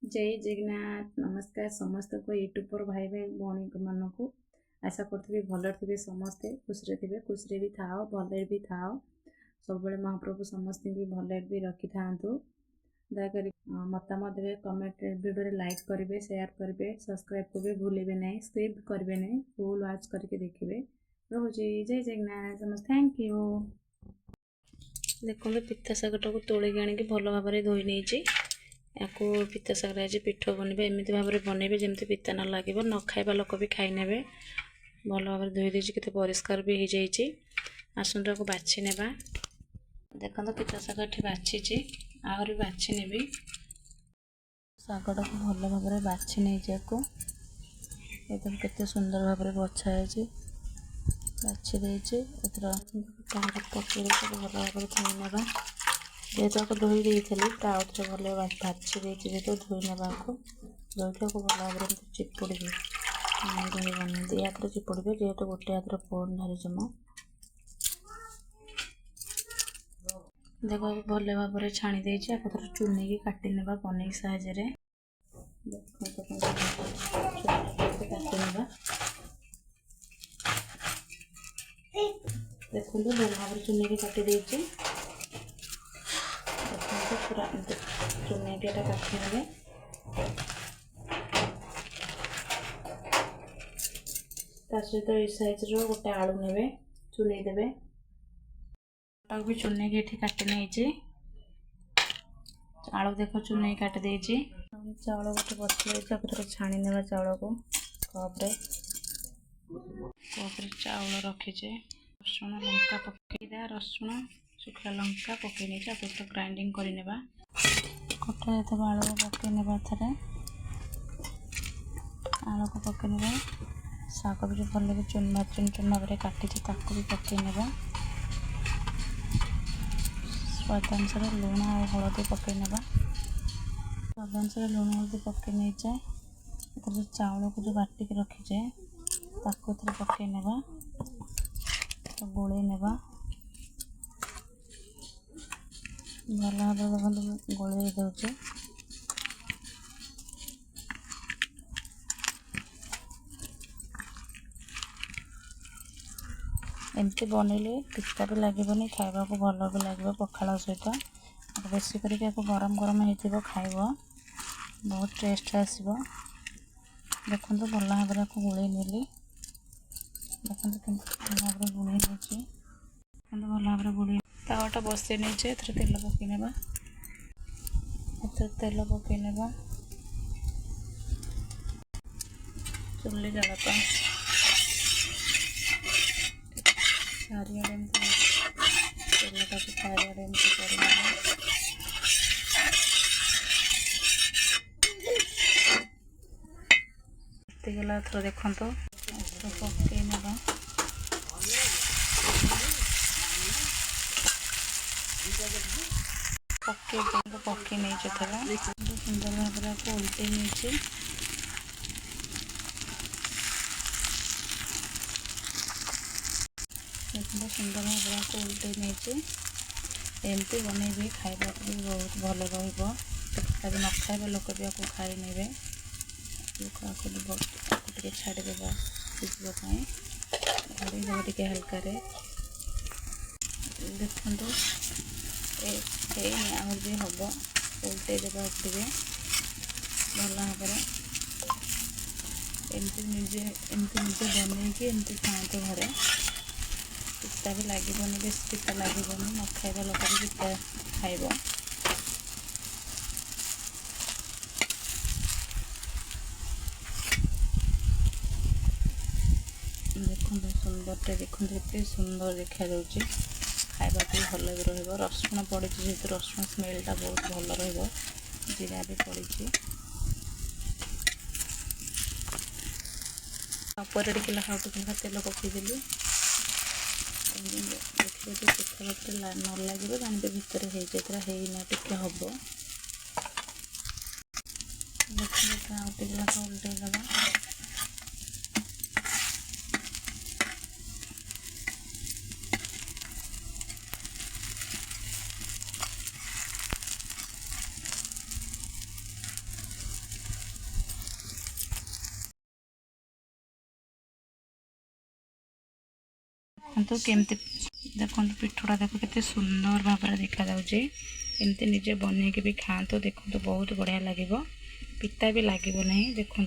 जय जगन्नाथ नमस्कार समस्त को यूट्यूब पर भाई भाई भौणी मानक आशा करी भल थे समस्ते खुशी थे खुशी भी था भल भी था सब महाप्रभु समस्त भी भल भी रखी था दयाकोरी मतामत देवे कमेंट वीडियो लाइक करेंगे शेयर करेंगे सब्सक्राइब करेंगे भूलेंगे नहीं स्क्रिप्ट करेंगे नहीं फुल वाच करके देखिए रोचे जय जगन्नाथ समस्त थैंक यू। देखो पिता शागटा को तोलिक आनिक भल भाव धोई नहीं या पिता शागर आज पीठ बनबे एमती भाव में बनइबे जमी पिता न लगे न खाइबा लोक भी खाई ने भल भाव धोई देती के परिष्कार भी हो जाइए। आसनटा को बाछि नेबा देखो पिता शाग ये बाछि आहरी बाछि नेबी शागटा को भल भाव में बाछि नहीं को एकदम केते सुंदर भाव में बछा है बाछि देइछि एथरा पकड़ भल भाव में धोई नेबा जेहेतु आपको धोई देती आउे भले बाछि देती जेहतु धोई ना धोई को भल भाव में चिपुड़ी रही दी हाथ चिपुड़े जेहेतु गोटे हाथ फोन धरी मो देखो भल भाव में छाणी देती आपको चुनी की काटी नेबा पनीर साहाଯ୍य देखो भल भाव चुनी की काटी देती पूरा चुनी टा काटी ने सहित ये साइज रो गोटे आलू ने चुनी देवे भी चुनी की ये काटी नहीं आलू देखो चुनी काटी देती चाउल गोटे बस छाणी ने चाउल को कप्रे चाउल रखीचे रसुण लंका पकईदा रसुण शुखला लंका पकई नहीं ग्राइंडिंग करने कटा जाता आलू को पकईने थे आलू को पकईने शाग भी जो भले भी चुन चुन भाव में काटी भी पकईने स्वाद अनुसार लुण और हलदी पकईने स्वाद अनुसार लुण हलदी पकई नहीं जाए जो चाउल को जो बाटिक रखीचे पकईने गोल नेबा भल भाव देखो गोल दे एमती बनइले पिता भी लगे खावा को भल भी लगे पखाल सहित बेसी करके गरम गरम हो खाइब बहुत टेस्ट आसो देखो भल भाव में गोल नेली देखो भल भाव में गोल नहीं भल भाव में गोल तावाटा बसई नहीं तेल पकईने तेल पकईने चुल्ली जला चारिड़े तेलटा को चारिड़े करगला थोड़ा देखो पकईने पकई नहीं सुंदर भाव में आपको उल्टे नहीं देखो सुंदर भाव में आपको उल्टे नहीं एमती बनइबे खाइबा भी बहुत भल रही न खाइबा लोक भी आपको खाई ने टे छाड़देवा सीझापी घोड़े टे हल्का देखो आम भी हम उल्टे देवा उठे भल भाव में एमती निजे बनईकि एमती खाते घरे पिता भी लगे बेस पिता लगे न खाइबा लोक भी पिता खाइब देखो सुंदर देखो ये सुंदर देखा जाऊँगी खाइबा भी भल भी रसुण पड़ी जेहतु रसुण स्मेलटा बहुत भल जीरा भी पड़ी पर टे तेल पकईदेली देखिए पिठा भीतर न लगे जानते भितर हो जाता टे हम देखिए आउटे उल्टे दबा देखो केमती देखो पिठटा देखो केते सुंदर भाव देखा जाउचे एमती निजे बने भी खातु देखो बहुत बढ़िया लगे पिता भी लगे नहीं देखो